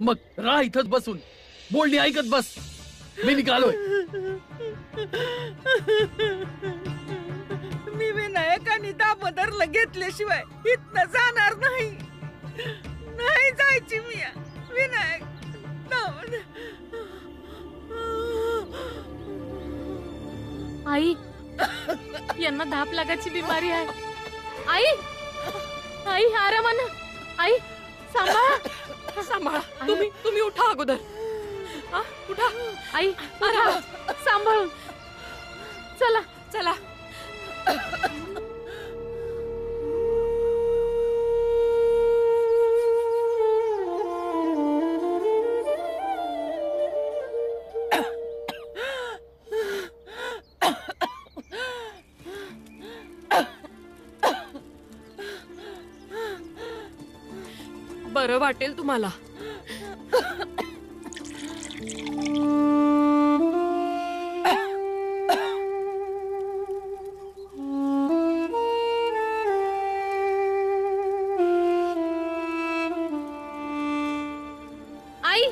मग राह इथंच बसून, बोलणी ऐकत बस. मी निघालोय. मी विनायकांनी दामोदरला घेतल्याशिवाय इथनं जाणार नाही. नाही जायची मी. विनायक, दामोदर. आई, यांना धाप लागायची बिमारी आहे. आई, आई आरामानं. आई सांभाळा, सांभाळा. तुम्ही उठा अगोदर. उठा. आई उठा, सांभाळून. चला चला. बरं वाटेल तुम्हाला. आई,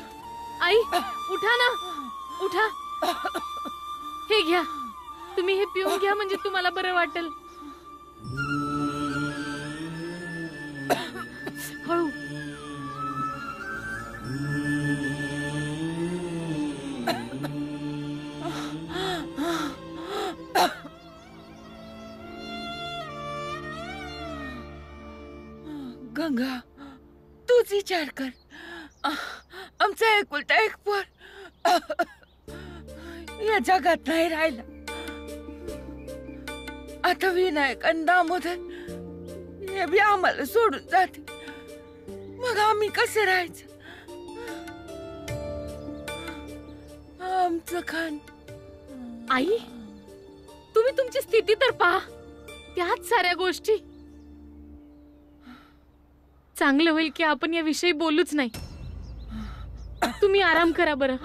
आई उठा ना, उठा. हे घ्या, तुम्ही हे पिऊन घ्या म्हणजे तुम्हाला बरं वाटेल. हळू. गंगा, तूच विचार कर. आमचा एकुलता एक पोर या जगात नाही राहिला. आता विनायक आणि दामोदर हे बी आम्हाला सोडून जाते. मग आम्ही कसे राहायचं? आमचं खान. आई, तुम्ही तुमची स्थिती तर पहा. त्याच साऱ्या गोष्टी. चांगलं होईल की आपण या विषयी बोलूच नाही. तुम्ही आराम करा बरं.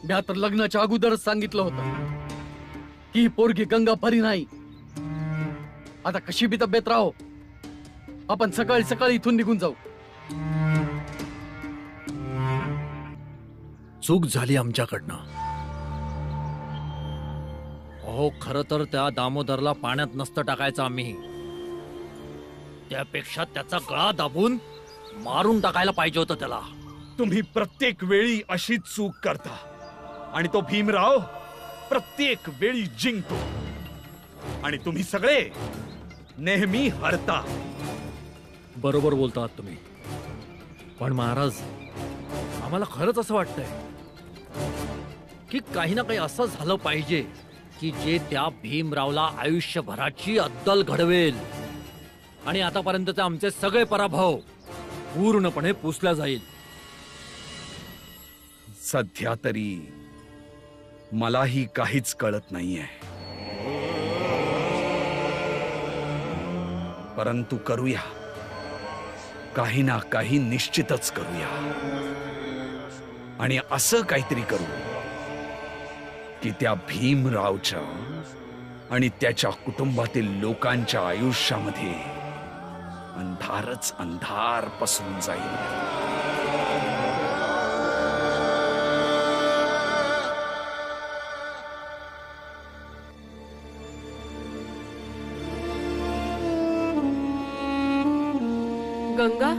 मी तर लग्नाच्या अगोदरच सांगितलं होतं की ही पोरगी गंगा परी नाही. आता कशी बी तब्येत राहो, आपण सकाळी सकाळी इथून निघून जाऊ. चूक झाली आमच्याकडनं. अहो, खरं तर त्या दामोदरला पाण्यात नसतं टाकायचं आम्ही. त्यापेक्षा त्याचा गळा दाबून मारून टाकायला पाहिजे होतं त्याला. तुम्ही प्रत्येक वेळी अशीच चूक करता आणि तो भीमराव प्रत्येक वेळी जिंकतो आणि तुम्ही सगळे नेहमी हरता. बरोबर बोलतात तुम्ही. पण महाराज, आम्हाला खरंच असं वाटतंय की काही ना काही असं झालं पाहिजे की जे त्या भीमरावला आयुष्यभराची अद्दल घडवेल आणि आतापर्यंतचे आमचे सगळे पराभव पूर्णपणे पुसल्या जाईल. सध्या तरी मलाही काहीच कळत नाहीये, परंतु करूया. काही ना काही निश्चितच करूया आणि असं काहीतरी करू की त्या भीमरावच्या आणि त्याच्या कुटुंबातील लोकांच्या आयुष्यामध्ये अंधारच अंधार पसरून जाईल. गंगा,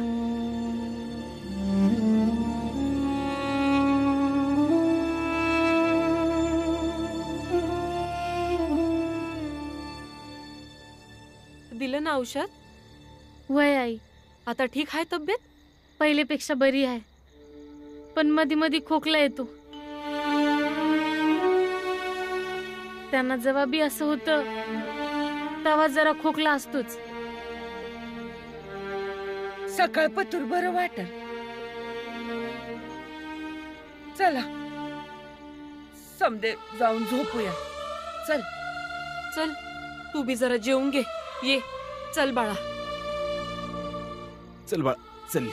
दिलं ना औषध? वय आई, आता ठीक आहे तब्येत? पहिलेपेक्षा बरी आहे, पण मधी मधी खोकला येतो. त्यांना जेव्हा बी असं होतं तेव्हा जरा खोकला असतोच. सकाळ पतूर बरं वाटल. चला समदे जाऊन झोपूया. चल चल, तू बी जरा जेवून घे. ये, चल बाळा. चल बाळ चल.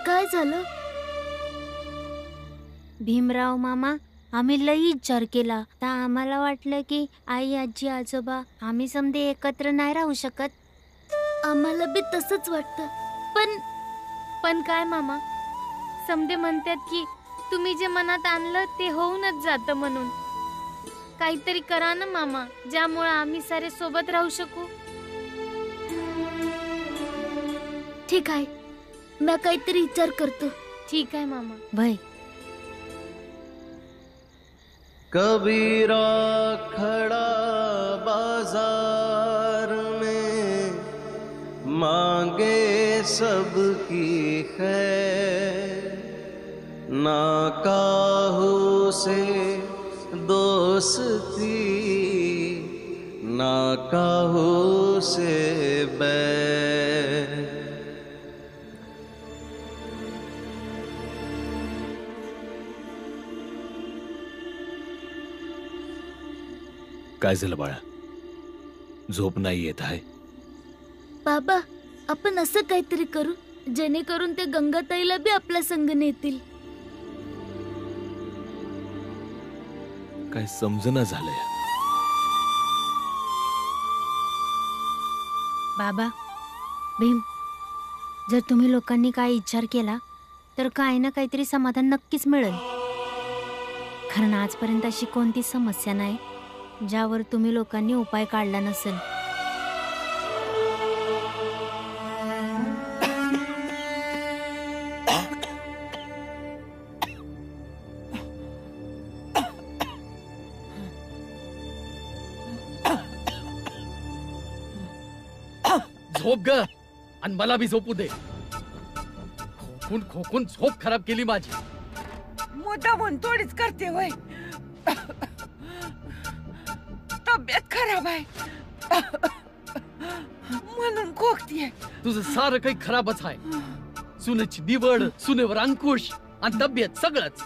काय झालं? भीमराव मामा, आम्ही लई विचार केला. तर आम्हाला वाटलं की आई आजी आजोबा आम्ही समधे एकत्र नाही राहू शकत. आम्हाला बी तसंच वाटतं. पण काय मामा, समधे म्हणतात की तुम्ही जे मनात आणलं ते होऊनच जातं. म्हणून काहीतरी करा ना मामा, ज्यामुळे आम्ही सारे सोबत राहू शकू. ठीक आहे, मी काहीतरी विचार करतो. ठीक आहे मामा. भाई कबीरा खड़ा बाजार में मांगे सबकी खैर, ना काहू से दोस्ती ना काहू से बैर. काय झालं बाळा? झोप नाही येत आहे? बाबा, आपण असं काहीतरी करू जेणेकरून ते गंगाताईला बी आपल्या संग नेतील. काय समजना झालंय. बाबा, भीम, जर तुम्ही लोकांनी काय विचार केला तर काही ना काहीतरी समाधान नक्कीच मिळेल. कारण आजपर्यंत अशी कोणती समस्या नाही ज्यावर तुम्ही लोकांनी उपाय काढला नसेल. झोप ग, आणि मला बी झोपू दे. खोकून खोकून झोप खराब केली माझी. मुद्दा म्हणून थोडीच करते होय. तब्येत खराब आहे म्हणून खोकतीये. तुझं सारं काही खराबच आहे. सुनेची निवड, सुनेवर अंकुश आणि तब्येत सगळंच.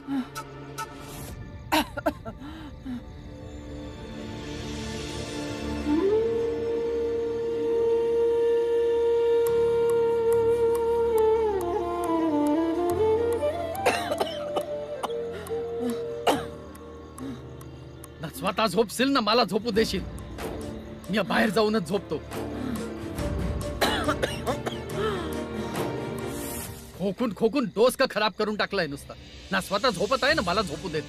ना स्वतः झोपशील ना मला झोपू देशील. मी बाहेर जाऊनच झोपतो. खोकून खोकून डोस का खराब करून टाकलाय नुसता. ना स्वतः झोपत आहे ना मला झोपू देत.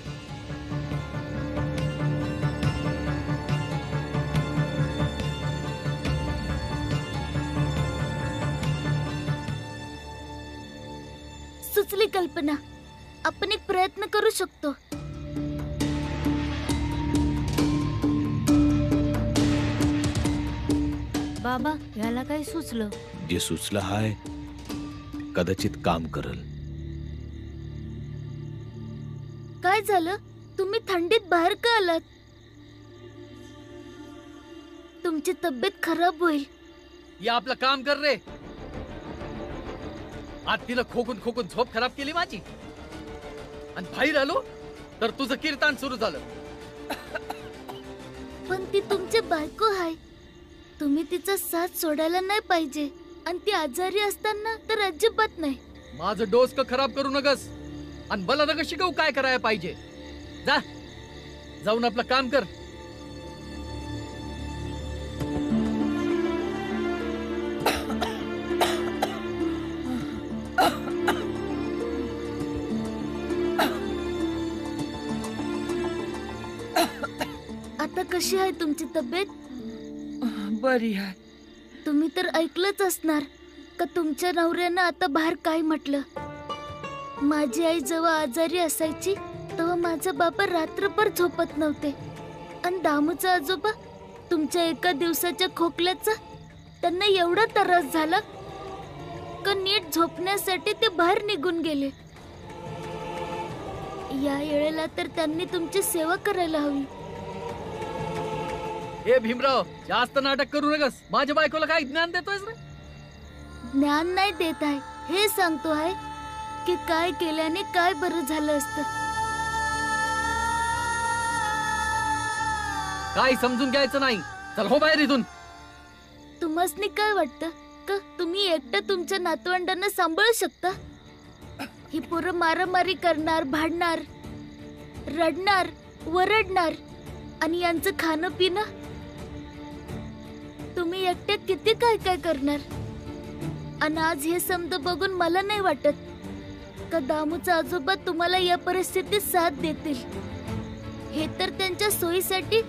सुचली कल्पना, आपण एक प्रयत्न करू शकतो. बाबा, याला काही सुचलं? जे सुचलं हाय कदाचित काम करल. काय झालं? तुम्ही थंडीत बाहेर का आलात? तुमची तब्येत खराब होईल. या आपलं काम कर रे. आज तिला खोकून खोकून झोप खराब केली माझी. आणि बाहेर आलो तर तुझं कीर्तन सुरू झालं. पण ती तुमची बायको आहे. तुम्ही तिचा साथ सोडायला नाही पाहिजे. आणि ती आजारी असताना तर अजिबात नाही. माझं डोस का खराब करू नकस. आणि मला नका शिकवू काय करायला पाहिजे. जा, जाऊन आपलं काम कर. आता कशी आहे तुमची तब्येत? बरी आहे. तुम्ही तर ऐकलंच असणार का तुमच्या नवऱ्यानं आता बाहेर काय म्हटलं. माझी आई जेव्हा आजारी असायची तेव्हा माझा बाबा रात्रभर झोपत नव्हते. आणि दामूचा आजोबा तुमच्या एका दिवसाच्या खोकल्याचा त्यांना एवढा त्रास झाला का नीट झोपण्यासाठी ते बाहेर निघून गेले. या वेळेला तर त्यांनी तुमची सेवा करायला हवी. ए भीमराव, जास्त नाटक करू नकस. माझ्या बायकोला काय ज्ञान देतोयस रे? ज्ञान नाही देत आहे, हे सांगतो आहे की काय केल्याने काय बरं झालं असतं. काय समजून घ्यायचं नाही. चल हो बाहेर इथून. तुम्हासनी काय वाटतं का तुम्ही एकटं तुमच्या नातवंडांना सांभाळू शकता? ही पोरं मारामारी करणार, भांडणार, रडणार, वरडणार आणि यांचं खाणं पिणं. तुम्ही एकट्या किती काय काय करणार? आणि आज हे समज बघून मला नाही वाटत का दामूचा आजोबा तुम्हाला या परिस्थितीत साथ देतील. हे तर त्यांच्या सोयीसाठी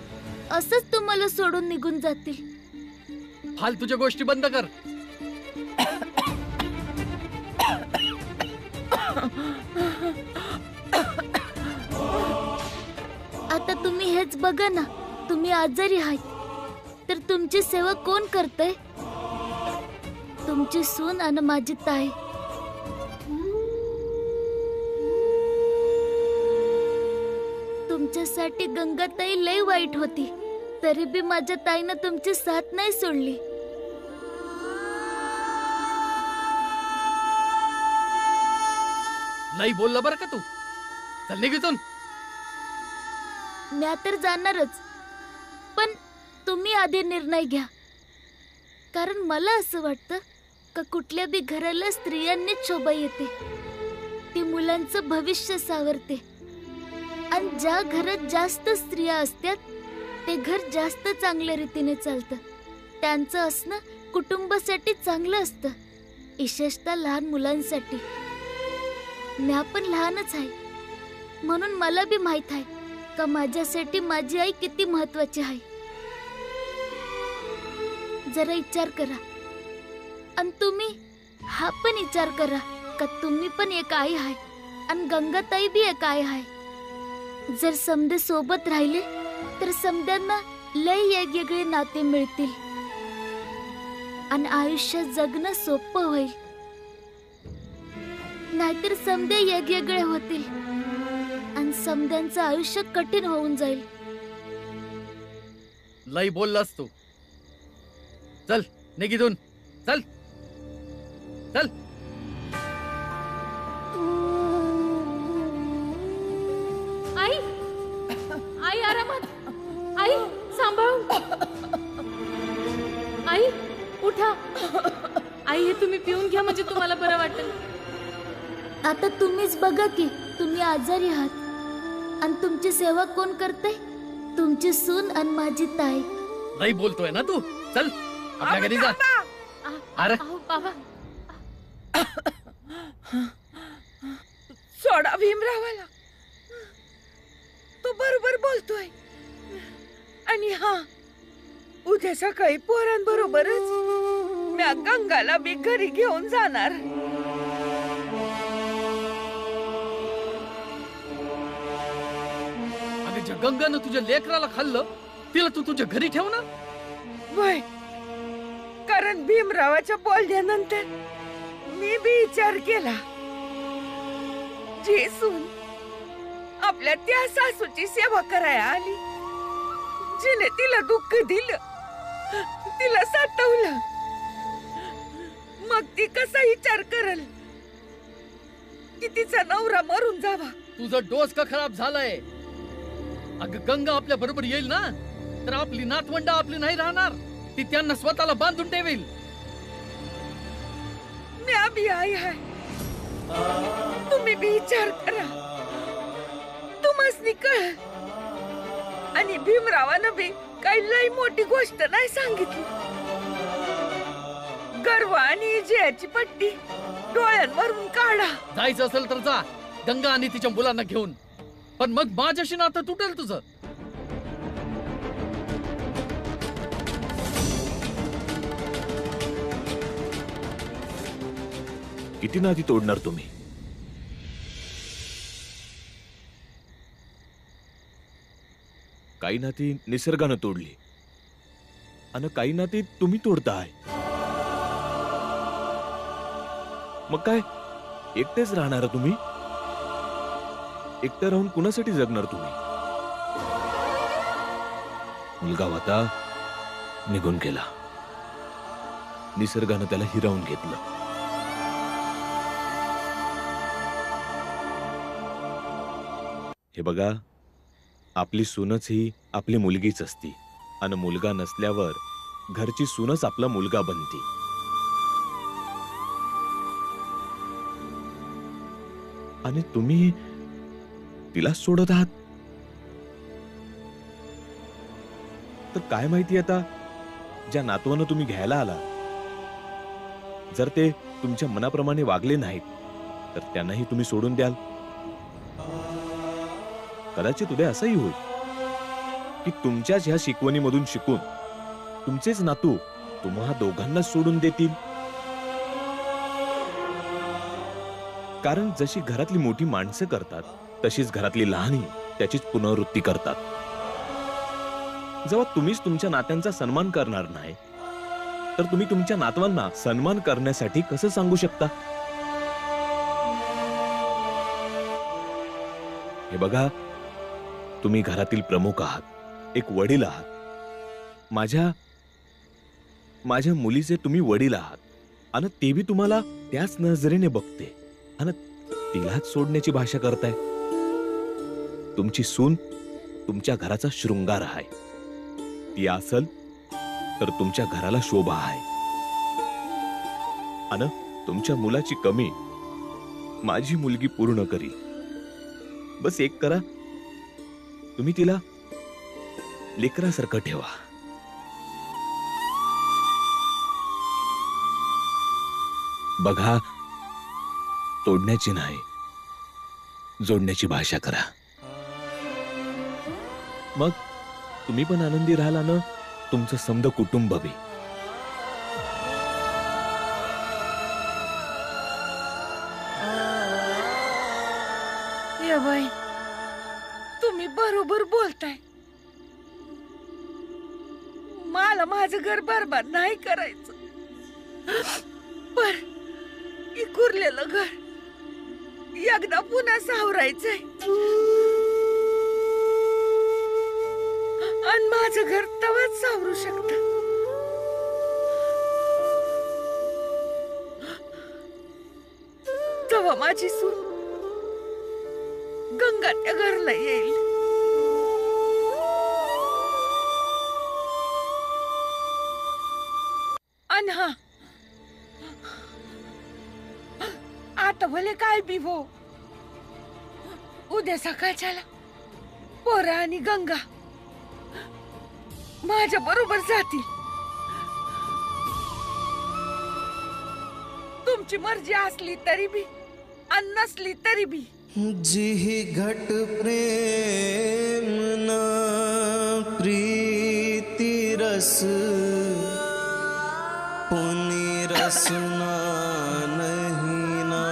असंच तुम्हाला सोडून निघून जातील. फालतूच्या गोष्टी बंद कर. आता तुम्ही हेच बघा ना, तुम्ही आजारी आहात तर तुमची सेवा कोण करतय? तुमची सून आणि माझी ताई. तुमच्यासाठी गंगाताई लय वाईट होती, तरी बी माझ्या ताईनं तुमची साथ नाही सोडली. नाही बोलला बरं का तू. चल निघितून. म्या तर जाणारच, पण तुम्ही आधी निर्णय घ्या. कारण मला असं वाटतं का कुठल्या बी घराला स्त्रियांनीच शोभा येते. ती मुलांचं भविष्य सावरते. आणि ज्या घरात जास्त स्त्रिया असतात ते घर जास्त चांगल्या रीतीने चालतं. त्यांचं असणं कुटुंबासाठी चांगलं असतं, विशेषतः लहान मुलांसाठी. म्या पण लहानच आहे, म्हणून मला बी माहित आहे का माझ्यासाठी माझी आई किती महत्वाची आहे. जरा विचार करा. आणि तुम्ही हा पण विचार करा का तुम्ही पण एक आई आहे आणि गंगाताई बी एक आई आहे. जर समदे सोबत राहिले तर समद्यांना लय वेगवेगळे नाते मिळतील आणि आयुष्य जगणं सोपं होईल. नाहीतर समदे वेगवेगळे होतील आणि समद्यांचं आयुष्य कठीण होऊन जाईल. लई बोललास तू. चल निघितून. चल चल. आई, आई आरामात. आई सांभाळून. आई उठा. आई हे तुम्ही पिऊन घ्या म्हणजे तुम्हाला बरं वाटेल. आता तुम्हीच बघा की तुम्ही आजारी आहात आणि तुमची सेवा कोण करते? तुमची सून आणि माझी ताई. नाही बोलतोय ना तू. चल आपल्या घरी जा. अरे अहो बाबा, सोडा भीमरावाला. तो बरोबर बोलतोय. आणि हा, उद्या सकाळी पोरांबरोबरच म्या गंगाला बी घरी घेऊन जाणार. अगं ज्या गंगानं तुझ्या लेकराला खाल्लं तिला तू तुझ्या घरी ठेव ना. वय, कारण भीमरावाच्या बोलण्यानंतर मी बी विचार केला. जी सून आपल्या त्या सासूची सेवा करायला आली, जिने तिला दुःख दिलं, तिला सातवलं, मग ती कसा विचार करल की तिचा नवरा मरून जावा. तुझा डोस का खराब झालाय. अगं गंगा आपल्या बरोबर येईल ना तर आपली नातवंड आपली नाही राहणार. ती त्यांना स्वतःला बांधून ठेवेल. म्या बी आई आहे. तुम्ही बी विचार करा. तुम्हासनी कळ. आणि भीमरावानं बी काही लई मोठी गोष्ट नाही सांगितली. गर्व आणि जयाची पट्टी डोळ्यांवरून काढा. जायचं असेल तर जा गंगा आणि तिच्या मुलांना घेऊन. पण मग माझ्याशी नातं तुटेल तुझं. किती नाती तोडणार तुम्ही? काही नाती निसर्गानं तोडली आणि काही नाती तुम्ही तोडताय. मग काय एकटेच राहणार तुम्ही? एकटं राहून कुणासाठी जगणार तुम्ही? मुलगा होता, निघून गेला. निसर्गानं त्याला हिरावून घेतलं. हे बघा, आपली सूनच ही आपली मुलगीच असती आणि मुलगा नसल्यावर घरची सूनच आपला मुलगा बनती. आणि तुम्ही तिला सोडत आहात तर काय माहिती आता ज्या नातवानं तुम्ही घ्यायला आला जर ते तुमच्या मनाप्रमाणे वागले नाहीत तर त्यांनाही तुम्ही सोडून द्याल. कदाचित उद्या असंही होईल की तुमच्याच ह्या शिकवणीमधून शिकून तुमचेच नातू तुम्हा दोघांना सोडून देतील. कारण जशी घरातली मोठी माणसं करतात तशीच घरातली लहानही त्याचीच पुनरावृत्ती करतात. जेव्हा तुम्हीच तुमच्या नात्यांचा सन्मान करणार नाही तर तुम्ही तुमच्या नातवांना सन्मान करण्यासाठी कसं सांगू शकता? हे बघा, तुम्ही घरातील प्रमुख आहात, एक वडील आहात. माझ्या मुलीचे तुम्ही वडील आहात आणि ते बी तुम्हाला त्याच नजरेने बघते आणि तिलाच सोडण्याची भाषा करताय. तुमची सून तुमच्या घराचा शृंगार आहे. ती असल तर तुमच्या घराला शोभा आहे आणि तुमच्या मुलाची कमी माझी मुलगी पूर्ण करील. बस एक करा, तुम्ही तिला लेकरासारखं ठेवा. बघा, तोडण्याची नाही जोडण्याची भाषा करा. मग तुम्ही पण आनंदी राहाल ना, तुमचं समद कुटुंब बी. ये बाई, तुम्ही बरोबर बोलताय. मला माझं घर बरबाद नाही करायचं, पण इकुरलेलं घर एकदा पुन्हा सावरायचंय आणि माझं घर तवाच सावरू शकत तेव्हा माझी सून गंगा त्या घरला येईल. आणि हा, आता भले काय बी हो, उद्या सकाळच्याला पोरा आणि गंगा माझ्या बरोबर जातील. तुमची मर्जी असली तरी बी आणि नसली तरी बी. जिहि घट प्रेम न प्रीति रस पुनि रसना नहीं ना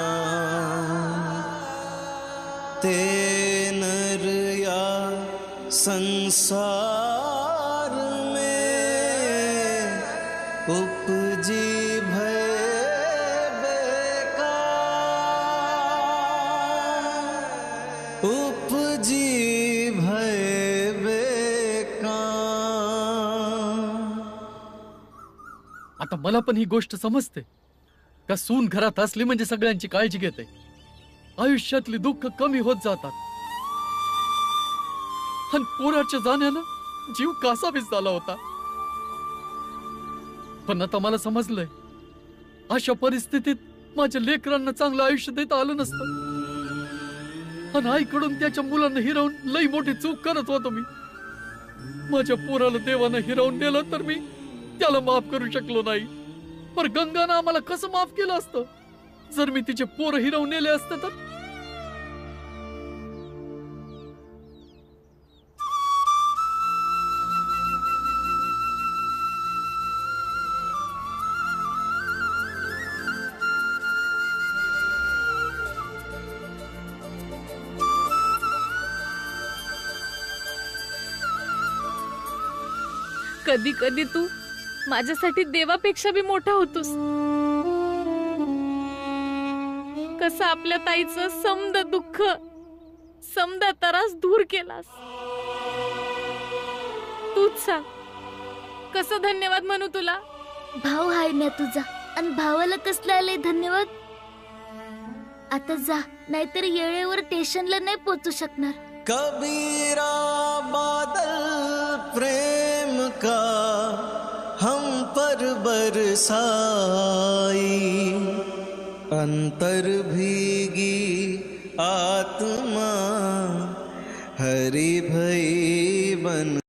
ते नर या संसार में उपजी भय उपजी भय आता मला पण ही गोष्ट समजते का सून घरात असली म्हणजे सगळ्यांची काळजी घेते. आयुष्यातली दुःख कमी होत जातात आणि पोराच्या जाण्यानं जीव कासावीस झाला होता. पण आता मला समजलंय अशा परिस्थितीत माझ्या लेकरांना चांगलं आयुष्य देता आलं नसतं आणि आईकडून त्याच्या मुलांना हिरावून लई मोठी चूक करत होतो मी. माझ्या पोराला देवानं हिरावून नेलं तर मी त्याला माफ करू शकलो नाही. पर गंगानं आम्हाला कसं माफ केलं असतं जर मी तिचे पोर हिरावून नेले असते तर? कधी कधी तू माझ्यासाठी देवापेक्षा बी मोठा होतोस. कसं आपल्या ताईचं समद दुःख समद त्रास दूर केलास. तूच सांग कसं धन्यवाद म्हणू तुला. भाऊ हाय ना तुझा आणि भावाला कसलं आलंय धन्यवाद. आता जा, नाहीतर येळेवर स्टेशनला नाही पोहोचू शकणार. कबीरा प्रेम का हम पर बरसाई, अंतर भीगी आत्मा हरि भई बन